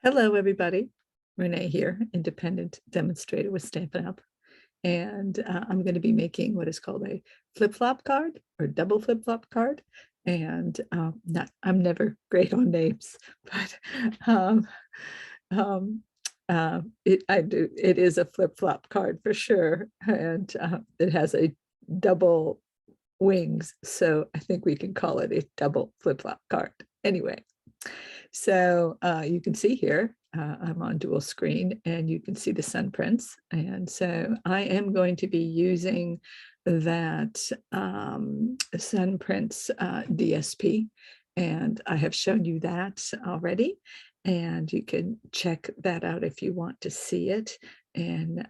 Hello, everybody. Renee here, independent demonstrator with Stampin' Up. And I'm going to be making what is called a flip-flop card or double flip-flop card. And I'm never great on names, but it is a flip-flop card for sure. And it has a double wings. So I think we can call it a double flip-flop card. Anyway, so you can see here, I'm on dual screen and you can see the sun prints. And so I am going to be using that sun prints DSP. And I have shown you that already. And you can check that out if you want to see it in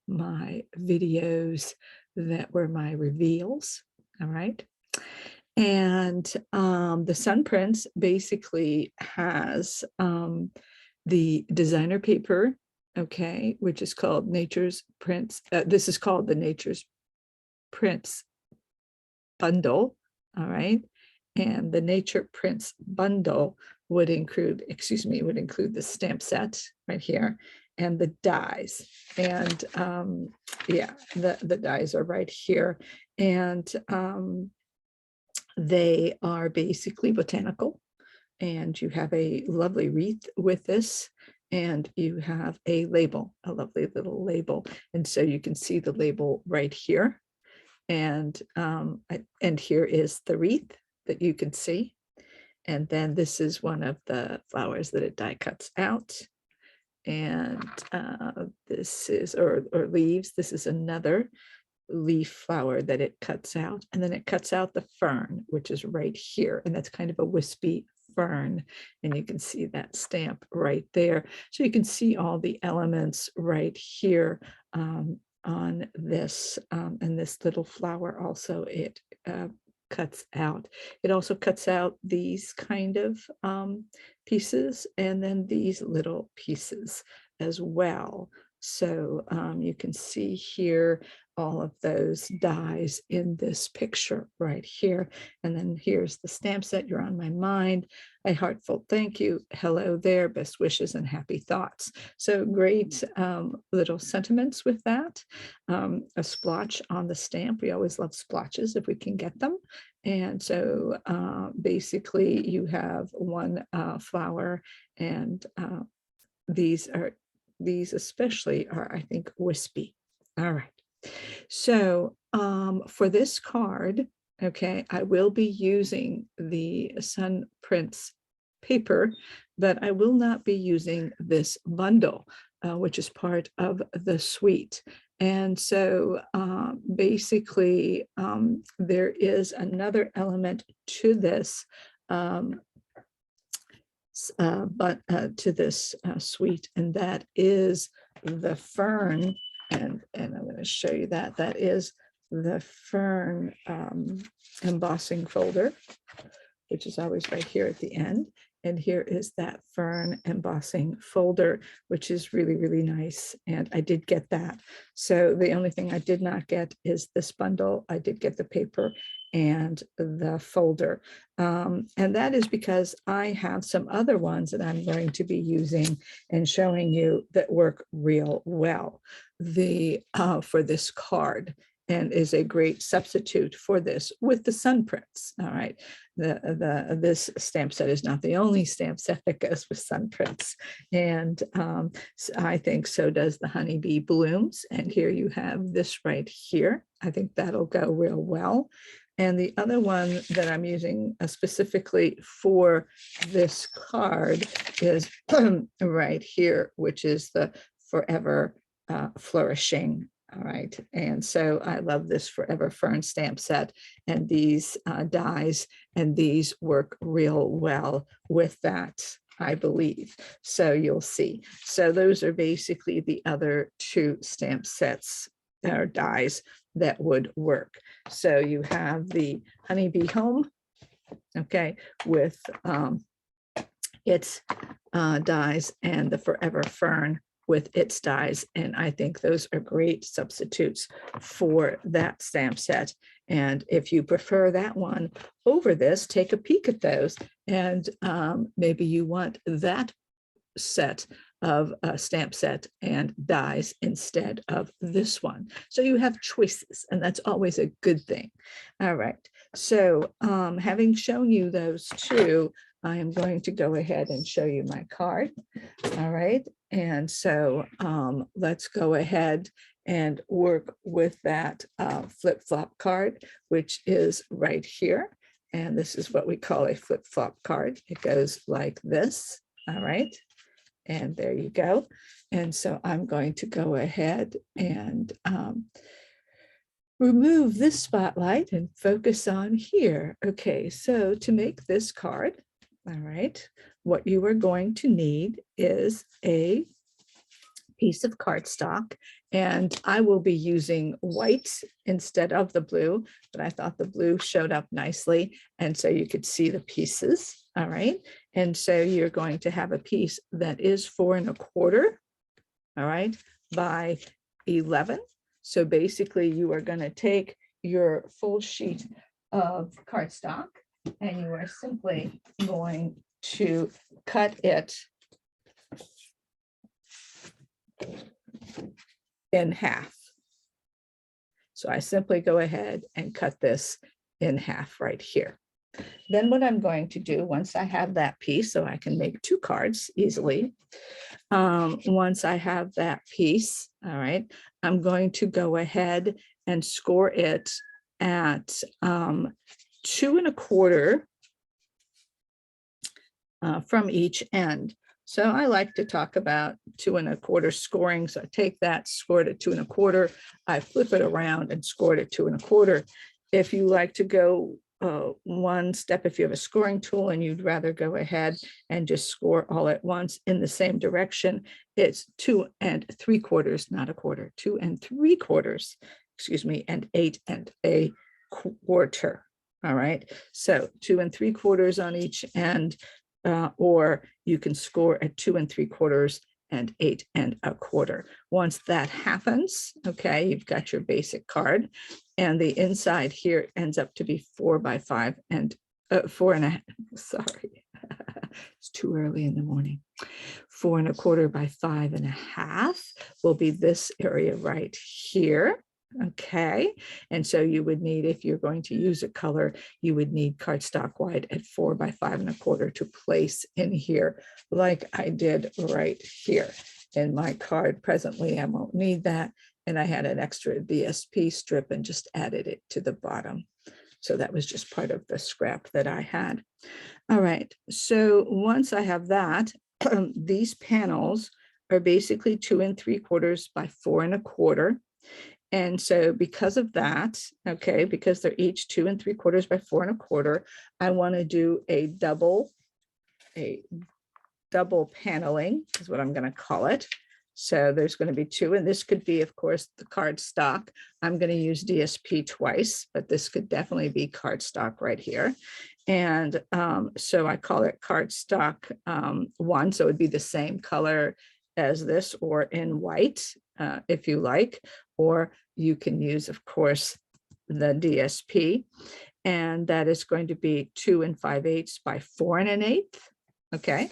my videos that were my reveals. All right. And the sun prints basically has the designer paper, okay, which is called Nature's Prints. This is called the Nature's Prints bundle, all right. And the Nature Prints bundle would include the stamp set right here and the dies. And yeah, the dies are right here. And they are basically botanical, and you have a lovely wreath with this, and you have a label, a lovely little label. And so you can see the label right here. And here is the wreath that you can see. And then this is one of the flowers that it die cuts out. And this is, or leaves, this is another leaf flower that it cuts out, and then it cuts out the fern, which is right here, and that's kind of a wispy fern, and you can see that stamp right there. So you can see all the elements right here on this, and this little flower also it cuts out. It also cuts out these kind of pieces, and then these little pieces as well. So you can see here all of those dies in this picture right here. And then here's the stamp set. You're on my mind. A heartfelt thank you. Hello there. Best wishes and happy thoughts. So great little sentiments with that. A splotch on the stamp. We always love splotches if we can get them. And so basically you have one flower, and these especially are, I think, wispy. All right. So for this card, okay, I will be using the sun prints paper, but I will not be using this bundle, which is part of the suite. And so basically there is another element to this to this suite, and that is the fern. And I'm going to show you that. That is the fern embossing folder, which is always right here at the end. And here is that fern embossing folder, which is really, really nice. And I did get that. So the only thing I did not get is this bundle. I did get the paper and the folder. And that is because I have some other ones that I'm going to be using and showing you that work real well for this card, and is a great substitute for this with the sun prints. All right. This stamp set is not the only stamp set that goes with sun prints. And I think so does the honeybee blooms. And here you have this right here. I think that'll go real well. And the other one that I'm using specifically for this card is right here, which is the Forever Flourishing. All right. And so I love this Forever Fern stamp set, and these dies, and these work real well with that, I believe. So you'll see. So those are basically the other two stamp sets or dies that would work. So you have the honeybee home, okay, with its dies, and the Forever Fern with its dies. And I think those are great substitutes for that stamp set. And if you prefer that one over this, take a peek at those. And maybe you want that set of stamp set and dies instead of this one. So you have choices, and that's always a good thing. All right, so having shown you those two, I am going to go ahead and show you my card. All right, and so let's go ahead and work with that flip-flop card, which is right here. And this is what we call a flip-flop card. It goes like this. All right. And there you go. And so I'm going to go ahead and remove this spotlight and focus on here. Okay, so to make this card, all right, what you are going to need is a piece of cardstock, and I will be using white instead of the blue, but I thought the blue showed up nicely, and so you could see the pieces. All right, and so you're going to have a piece that is 4 1/4, all right, by 11. So basically you are going to take your full sheet of cardstock and you are simply going to cut it in half. So I simply go ahead and cut this in half right here. Then what I'm going to do, once I have that piece, so I can make 2 cards easily. Once I have that piece, all right, I'm going to go ahead and score it at 2 1/4 from each end. So I like to talk about 2 1/4 scoring. So I take that, score it at 2 1/4. I flip it around and score it at 2 1/4. If you like to go one step, if you have a scoring tool and you'd rather go ahead and just score all at once in the same direction, it's 2 3/4, not a quarter, 2 3/4, excuse me, and 8 1/4. All right, so 2 3/4 on each end, or you can score at 2 3/4 and 8 1/4. Once that happens, okay, you've got your basic card, and the inside here ends up to be 4 by 5 and 4 1/2. Sorry, it's too early in the morning. 4 1/4 by 5 1/2 will be this area right here. Okay, and so you would need, if you're going to use a color, you would need cardstock wide at 4 by 5 1/4 to place in here, like I did right here in my card. Presently, I won't need that, and I had an extra DSP strip and just added it to the bottom. So that was just part of the scrap that I had. All right, so once I have that, these panels are basically 2 3/4 by 4 1/4. And so because of that, okay, because they're each 2 3/4 by 4 1/4, I want to do a double paneling is what I'm going to call it. So there's going to be 2, and this could be, of course, the cardstock. I'm going to use DSP twice, but this could definitely be cardstock right here. And so I call it cardstock 1. So it would be the same color as this, or in white, if you like, or you can use, of course, the DSP, and that is going to be 2 5/8 by 4 1/8. Okay.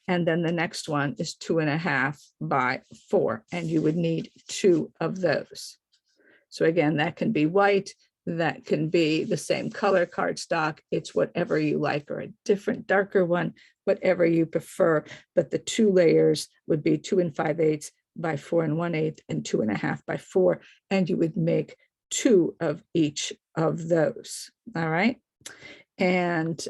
And then the next one is 2 1/2 by 4, and you would need 2 of those. So again, that can be white, that can be the same color cardstock. It's whatever you like, or a different darker one, whatever you prefer. But the 2 layers would be 2 5/8 by 4 1/8 and 2 1/2 by 4. And you would make 2 of each of those. All right. And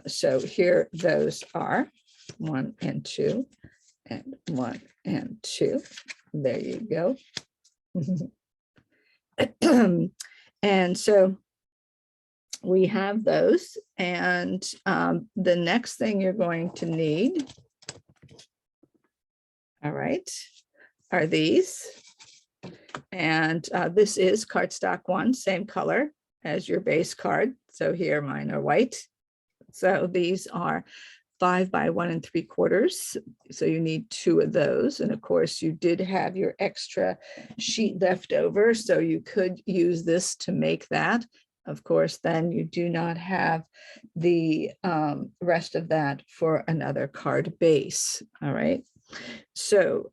so here those are 1 and 2 and 1 and 2. There you go. And so we have those, and the next thing you're going to need, all right, are these. And this is cardstock 1, same color as your base card. So here mine are white. So these are 5 by 1 3/4. So you need 2 of those. And of course you did have your extra sheet left over, so you could use this to make that. of course, then you do not have the rest of that for another card base. All right. So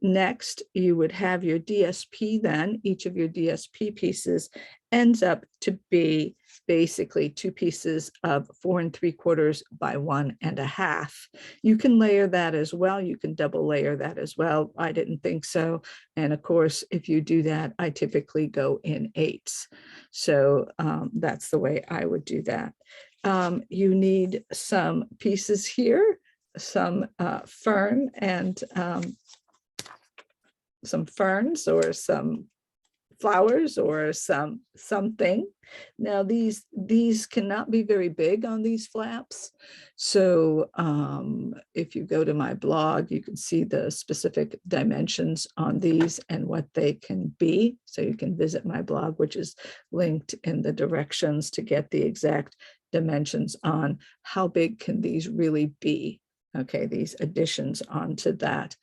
next you would have your DSP then. Each of your DSP pieces ends up to be basically 2 pieces of 4 3/4 by 1.5. You can layer that as well. You can double layer that as well. I didn't think so. And of course, if you do that, I typically go in 8s. So that's the way I would do that. You need some pieces here, some fern and some ferns or some flowers or something. Now these cannot be very big on these flaps. So if you go to my blog, you can see the specific dimensions on these and what they can be. So you can visit my blog, which is linked in the directions to get the exact dimensions on how big can these really be. Okay, these additions onto that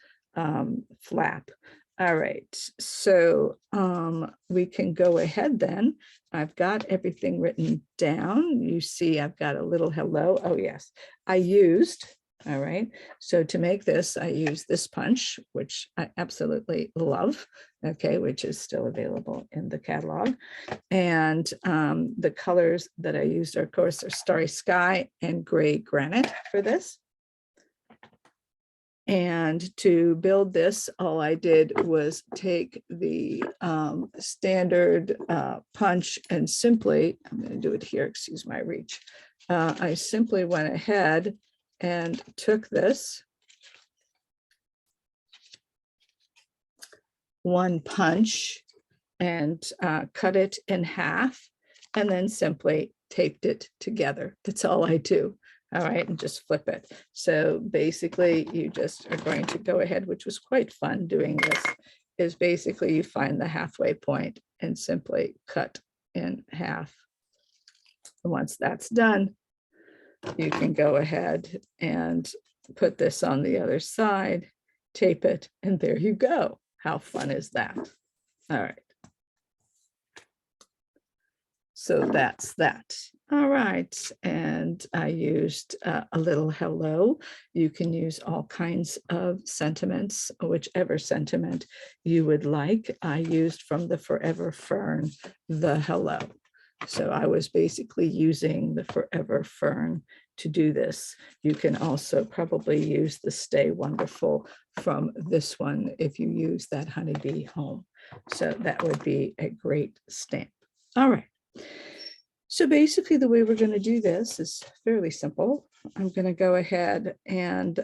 flap. All right, so we can go ahead then. I've got everything written down. You see, I've got a little hello. Oh, yes, I used, all right. So to make this, I use this punch, which I absolutely love, okay, which is still available in the catalog. And the colors that I used, are, of course, are Starry Sky and Gray Granite for this. And to build this, all I did was take the standard punch and simply, I'm going to do it here, excuse my reach. I simply went ahead and took this one punch and cut it in half and then simply taped it together. That's all I do. All right, and just flip it. So basically you just are going to go ahead, which was quite fun doing this, is basically you find the halfway point and simply cut in half. And once that's done, you can go ahead and put this on the other side, tape it, and there you go. How fun is that? All right. So that's that. All right, and I used a little hello. You can use all kinds of sentiments, whichever sentiment you would like. I used from the Forever Fern, the hello. So I was basically using the Forever Fern to do this. You can also probably use the Stay Wonderful from this one if you use that Honeybee Home. So that would be a great stamp. All right. So basically the way we're going to do this is fairly simple. I'm going to go ahead and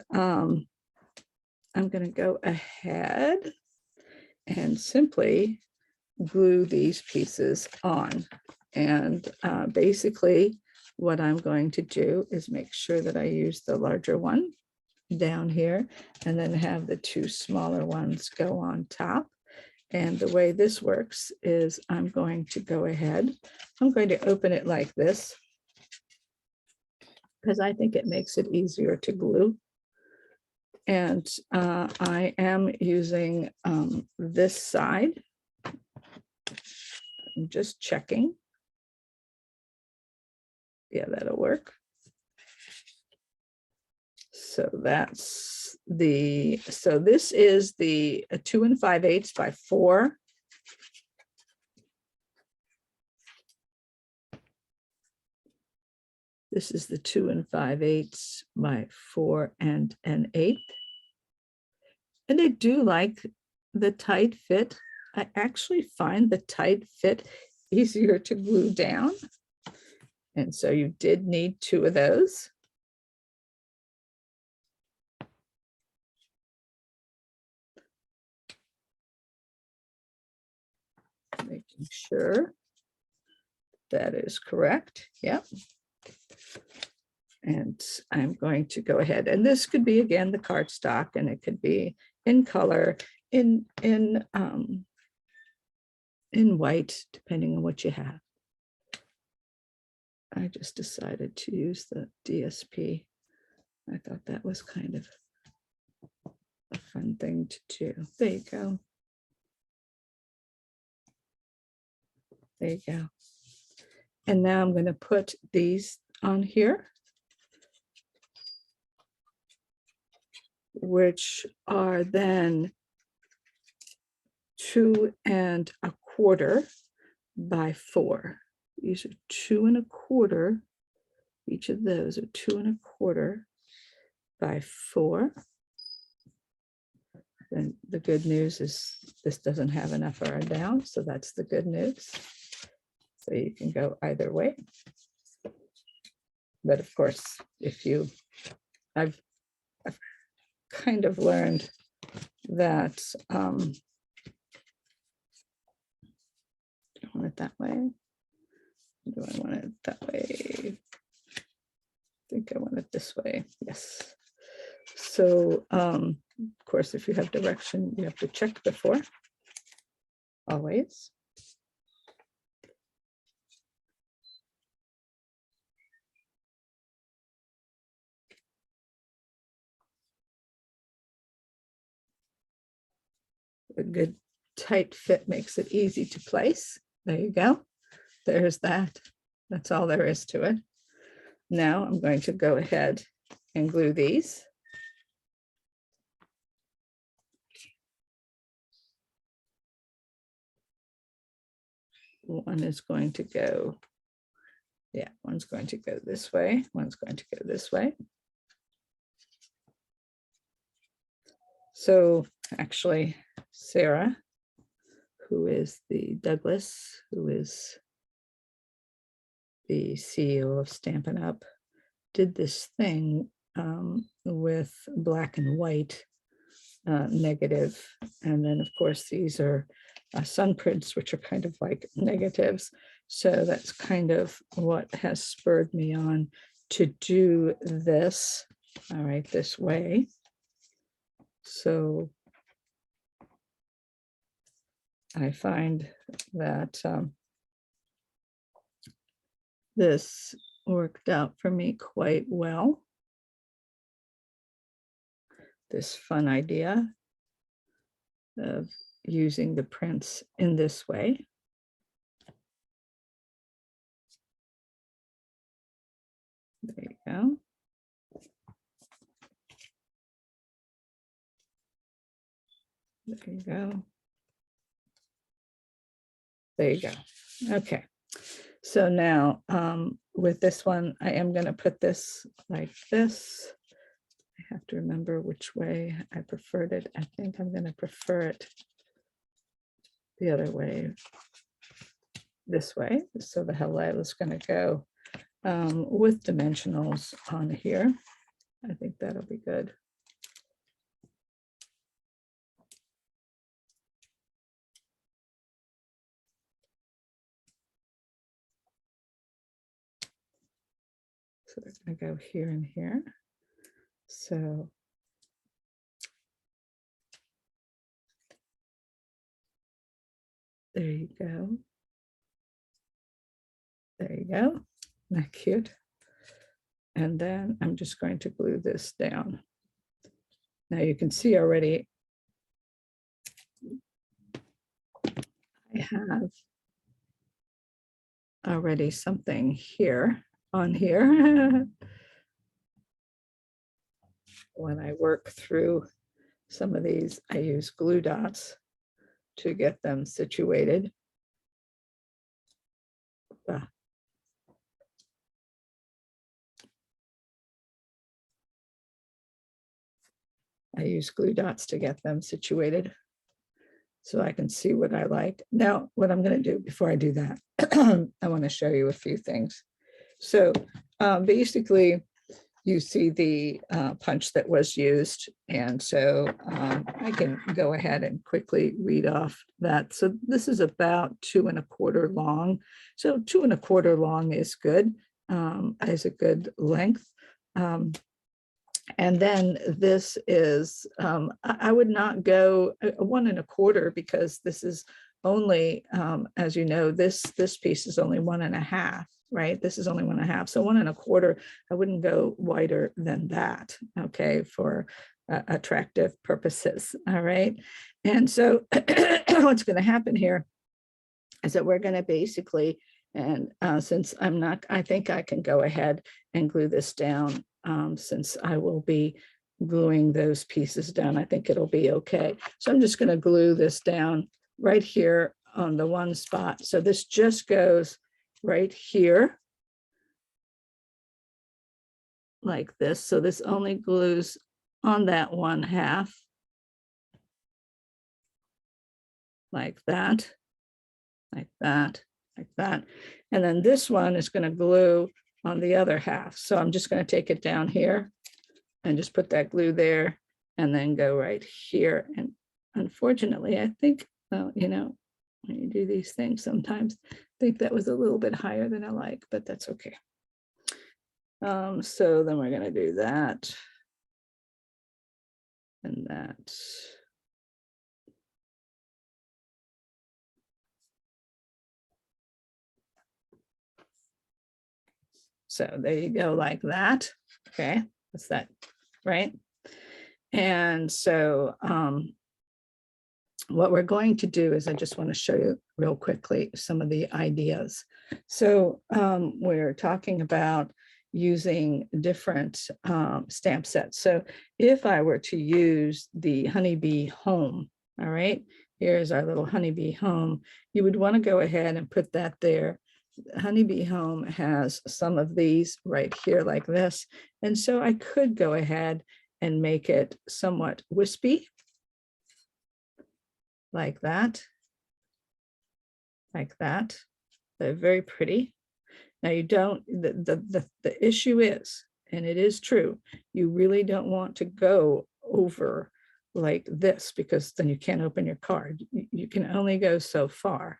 simply glue these pieces on. And basically what I'm going to do is make sure that I use the larger one down here and then have the 2 smaller ones go on top. And the way this works is I'm going to go ahead, I'm going to open it like this because I think it makes it easier to glue. And I am using this side. I'm just checking. Yeah, that'll work. So that's the, so this is the 2 5/8 by 4. This is the 2 5/8 by 4 and an 1/8. And I do like the tight fit. I actually find the tight fit easier to glue down. And so you did need 2 of those. Making sure that is correct. Yep. And I'm going to go ahead, and this could be again the cardstock, and it could be in color, in white, depending on what you have. I just decided to use the DSP. I thought that was kind of a fun thing to do. There you go. There you go. And now I'm going to put these on here, which are then 2 1/4 by 4. These are 2 1/4. Each of those are 2 1/4 by 4. And the good news is this doesn't have an up or a down, so that's the good news. So you can go either way. But of course, I've kind of learned that I want it that way. Do I want it that way? I think I want it this way. Yes. So of course, if you have direction, you have to check before, always. A good tight fit makes it easy to place. There you go. There's that. That's all there is to it. Now I'm going to go ahead and glue these. One is going to go, yeah, one's going to go this way. One's going to go this way. So actually, Sarah, who is the Douglas, who is the CEO of Stampin' Up, did this thing with black and white negative. And then of course, these are sun prints, which are kind of like negatives. So that's kind of what has spurred me on to do this, all right, this way. So I find that this worked out for me quite well. This fun idea of using the prints in this way. There you go. There you go. There you go. Okay. So now with this one, I am going to put this like this. I have to remember which way I preferred it. I think I'm going to prefer it the other way, this way. So the hello is going to go with dimensionals on here. I think that'll be good. So they're going to go here and here. So there you go. There you go. Isn't that cute? And then I'm just going to glue this down. Now you can see already I have already something here on here. When I work through some of these, I use glue dots to get them situated. I use glue dots to get them situated so I can see what I like. Now, what I'm going to do before I do that, I want to show you a few things. So basically, you see the punch that was used. And so I can go ahead and quickly read off that. So this is about 2 1/4 long. So 2 1/4 long is good, is a good length. And then this is, I would not go 1 1/4 because this is only, as you know, this piece is only 1 1/2, right? This is only 1 1/2. So 1 1/4, I wouldn't go wider than that, okay, for attractive purposes, all right? And so what's going to happen here is that we're going to basically And since I'm not, I think I can go ahead and glue this down since I will be gluing those pieces down. I think it'll be okay. So I'm just going to glue this down right here on the one spot. So this just goes right here like this. So this only glues on that one half like that, like that, like that. And then this one is going to glue on the other half. So I'm just going to take it down here and just put that glue there and then go right here. And unfortunately, I think, well, you know, when you do these things, sometimes I think that was a little bit higher than I like, but that's okay. So then we're going to do that and that. So there you go, like that. Okay, that's that, right? And so what we're going to do is I just want to show you real quickly some of the ideas. So we're talking about using different stamp sets. So if I were to use the honeybee home, all right, here's our little honeybee home, you would want to go ahead and put that there. Honeybee home has some of these right here like this. And so I could go ahead and make it somewhat wispy like that, like that. They're very pretty. Now you don't, the issue is, and it is true, you really don't want to go over like this because then you can't open your card. You can only go so far.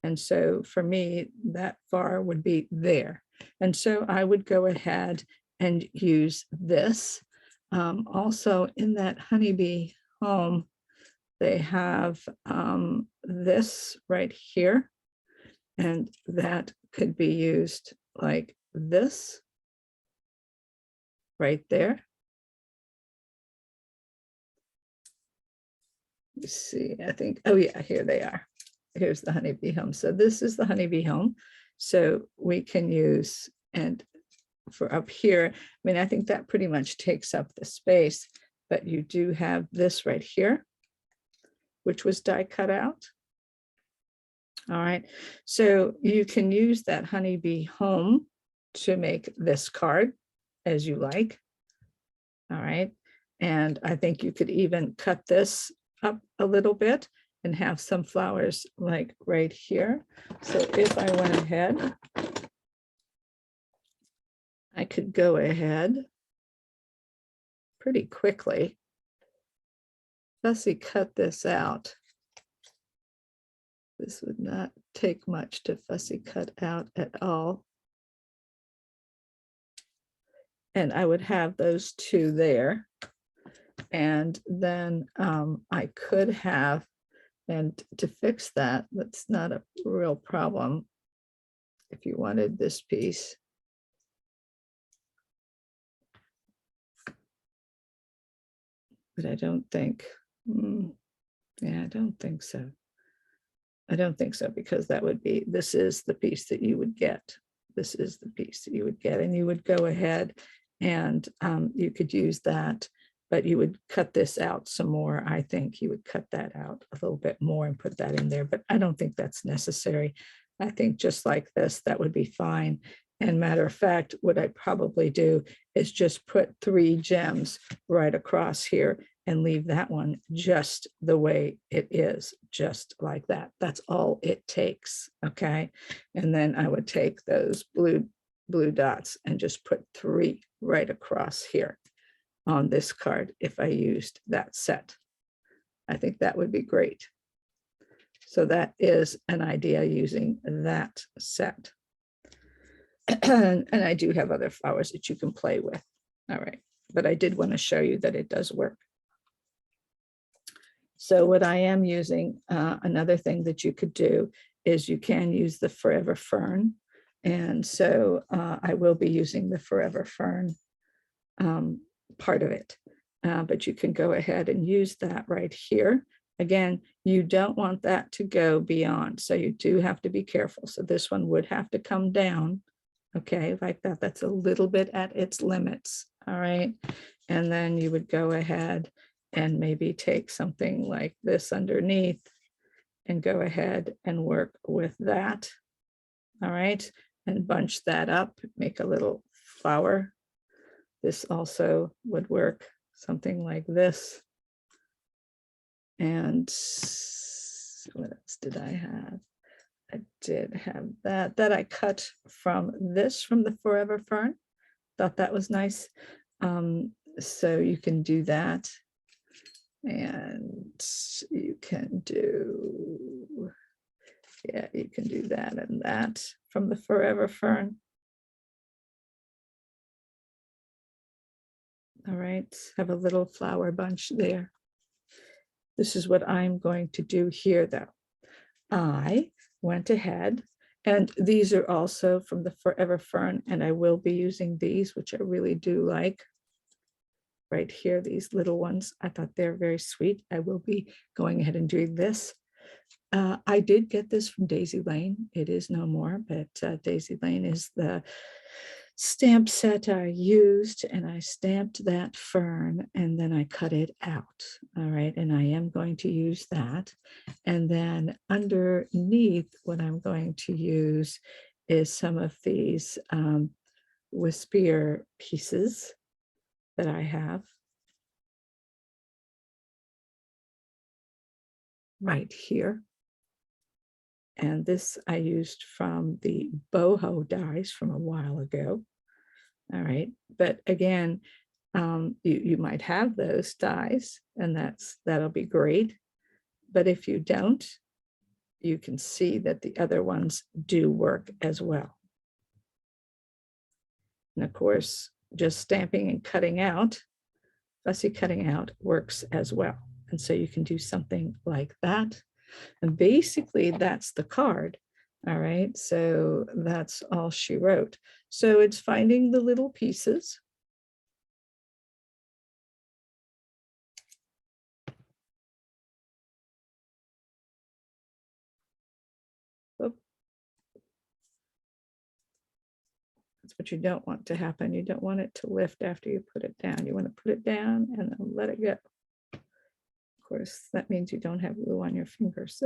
And so for me, that far would be there. And so I would go ahead and use this. Also in that honeybee home, they have this right here, and that could be used like this right there. You see, I think, oh yeah, here they are. Here's the honeybee home. So this is the honeybee home. So we can use, and for up here, I mean, I think that pretty much takes up the space, but you do have this right here, which was die cut out. All right, so you can use that honeybee home to make this card as you like. All right, and I think you could even cut this up a little bit and have some flowers like right here. So if I went ahead, I could go ahead pretty quickly, fussy cut this out. This would not take much to fussy cut out at all. And I would have those two there. And then I could have, and to fix that, that's not a real problem. If you wanted this piece, but I don't think, yeah, I don't think so. I don't think so, because that would be, this is the piece that you would get. This is the piece that you would get, and you would go ahead and you could use that, but you would cut this out some more. I think you would cut that out a little bit more and put that in there, but I don't think that's necessary. I think just like this, that would be fine. And matter of fact, what I'd probably do is just put 3 gems right across here and leave that one just the way it is, just like that. That's all it takes, okay? And then I would take those blue dots and just put 3 right across here on this card if I used that set. I think that would be great. So that is an idea, using that set. And I do have other flowers that you can play with. All right, but I did want to show you that it does work. So what I am using, another thing that you could do is you can use the Forever Fern. And so I will be using the Forever Fern part of it. But you can go ahead and use that right here. Again, you don't want that to go beyond, so you do have to be careful. So this one would have to come down, okay, like that. That's a little bit at its limits, all right? And then you would go ahead and maybe take something like this underneath and go ahead and work with that, all right? And bunch that up, make a little flower. This also would work, something like this. And what else did I have? I did have that I cut from this, from the Forever Fern. Thought that was nice. So you can do that. And you can do, yeah, you can do that and that from the Forever Fern. All right, have a little flower bunch there. This is what I'm going to do here, though. I went ahead, and these are also from the Forever Fern, and I will be using these, which I really do like. Right here, these little ones, I thought they're very sweet. I will be going ahead and doing this. I did get this from Daisy Lane. It is no more, but Daisy Lane is the stamp set I used, and I stamped that fern and then I cut it out. All right, and I am going to use that. And then underneath, what I'm going to use is some of these wispier pieces that I have right here. And this I used from the boho dies from a while ago. All right, but again, you might have those dies, and that'll be great. But if you don't, you can see that the other ones do work as well. And of course, just stamping and cutting out, fussy cutting out works as well. And so you can do something like that. And basically that's the card. All right, so that's all she wrote. So it's finding the little pieces. Oh, that's what you don't want to happen. You don't want it to lift after you put it down. You want to put it down and then let it go. Of course, that means you don't have glue on your fingers.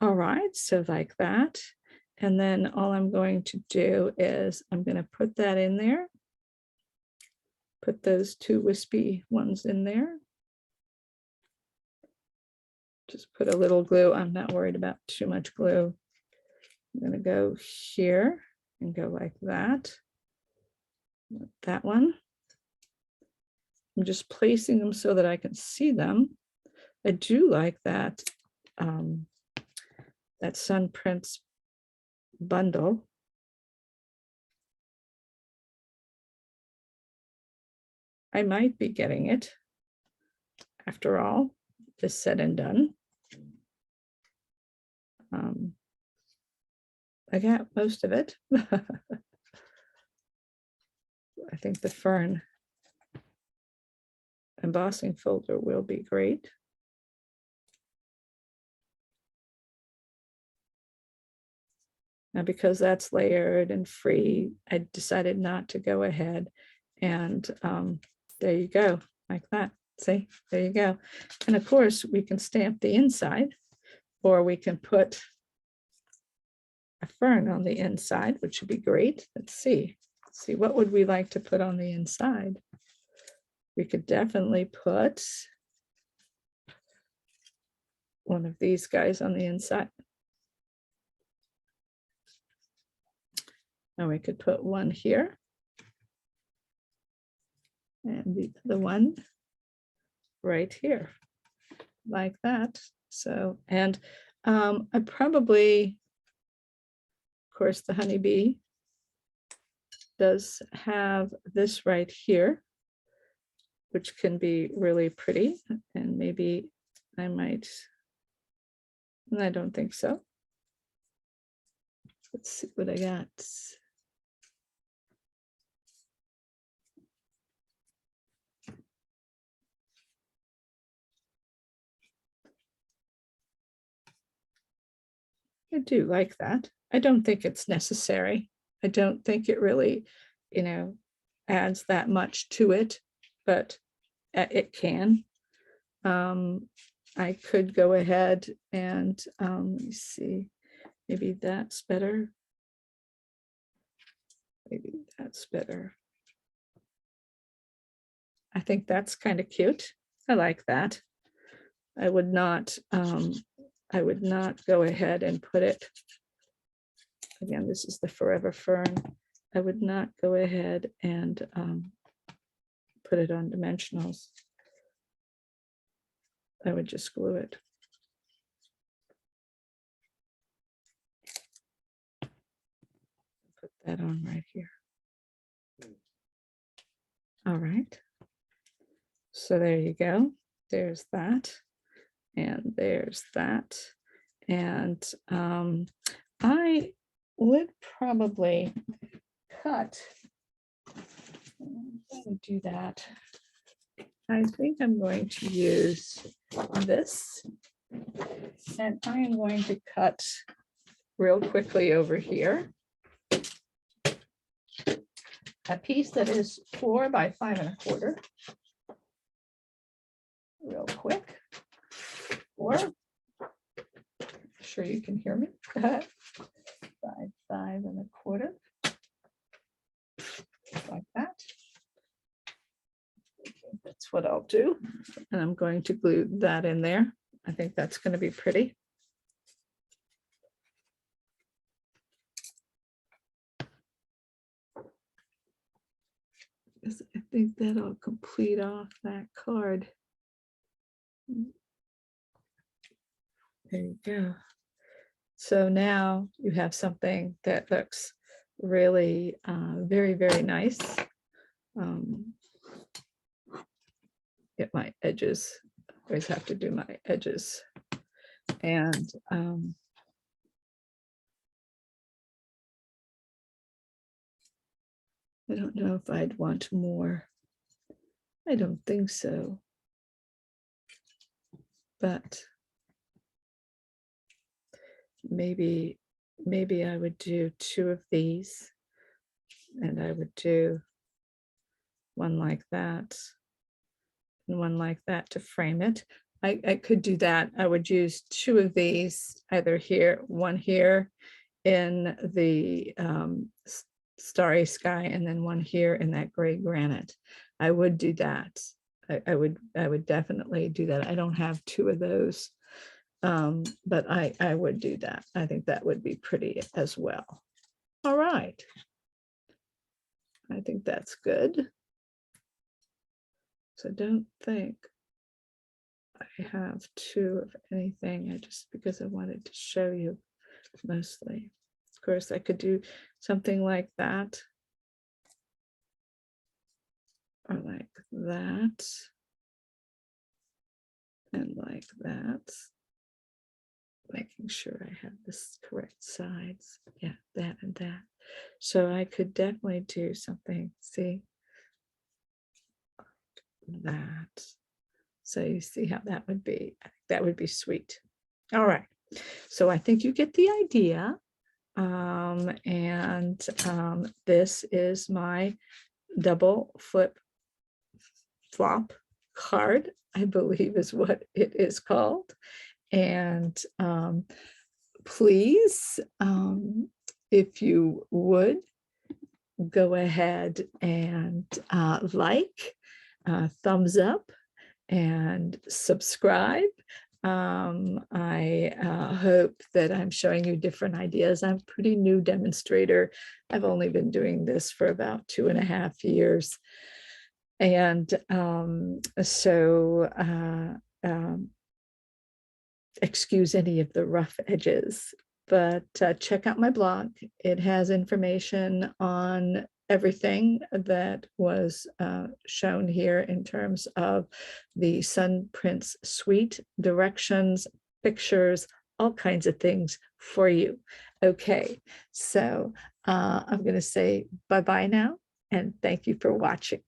All right, so like that. And then all I'm going to do is I'm going to put that in there. Put those two wispy ones in there. Just put a little glue. I'm not worried about too much glue. I'm going to go here and go like that. That one. I'm just placing them so that I can see them. I do like that, that Sun Prince bundle. I might be getting it after all is said and done. I got most of it. I think the fern embossing folder will be great. Now, because that's layered and free, I decided not to go ahead and there you go, like that. See, there you go. And of course, we can stamp the inside, or we can put a fern on the inside, which would be great. Let's see. What would we like to put on the inside? We could definitely put one of these guys on the inside. And we could put one here. And the other one right here, like that. So, and I probably, of course, the honeybee does have this right here, which can be really pretty. And maybe I might, I don't think so. Let's see what I got. I do like that. I don't think it's necessary. I don't think it really, adds that much to it, but it can. I could go ahead and let me see, maybe that's better. Maybe that's better. I think that's kind of cute. I like that. I would not go ahead and put it, again, this is the Forever Fern. I would not go ahead and put it on dimensionals. I would just glue it. Put that on right here. All right. So there you go. There's that. And there's that. And I would probably cut. Do that. I think I'm going to use this, and I am going to cut real quickly over here a piece that is 4 by 5 1/4. Real quick. 4. Sure you can hear me. 5 5 1/4. Like that. That's what I'll do. And I'm going to glue that in there. I think that's going to be pretty. Because I think that'll complete off that card. There you go. So now you have something that looks really very, very nice. Get my edges. Always have to do my edges. And I don't know if I'd want more. I don't think so. But maybe I would do 2 of these, and I would do one like that and one like that to frame it. I could do that. I would use 2 of these, either here, one here in the starry sky, and then one here in that gray granite. I would do that. I would definitely do that. I don't have 2 of those, but I would do that. I think that would be pretty as well. All right. I think that's good. So don't think I have 2 of anything. Because I wanted to show you mostly. Of course, I could do something like that, or like that, and like that. Making sure I have this correct sides. Yeah, that and that. So I could definitely do something, see, that. So you see how that would be. That would be sweet. All right. So I think you get the idea. This is my double flip flop card, I believe is what it is called. And please, if you would, go ahead and like, thumbs up, and subscribe. I hope that I'm showing you different ideas. I'm a pretty new demonstrator. I've only been doing this for about 2.5 years. And excuse any of the rough edges, but check out my blog. It has information on everything that was shown here in terms of the Sun Prince Suite, directions, pictures, all kinds of things for you. Okay, so I'm going to say bye-bye now, and thank you for watching.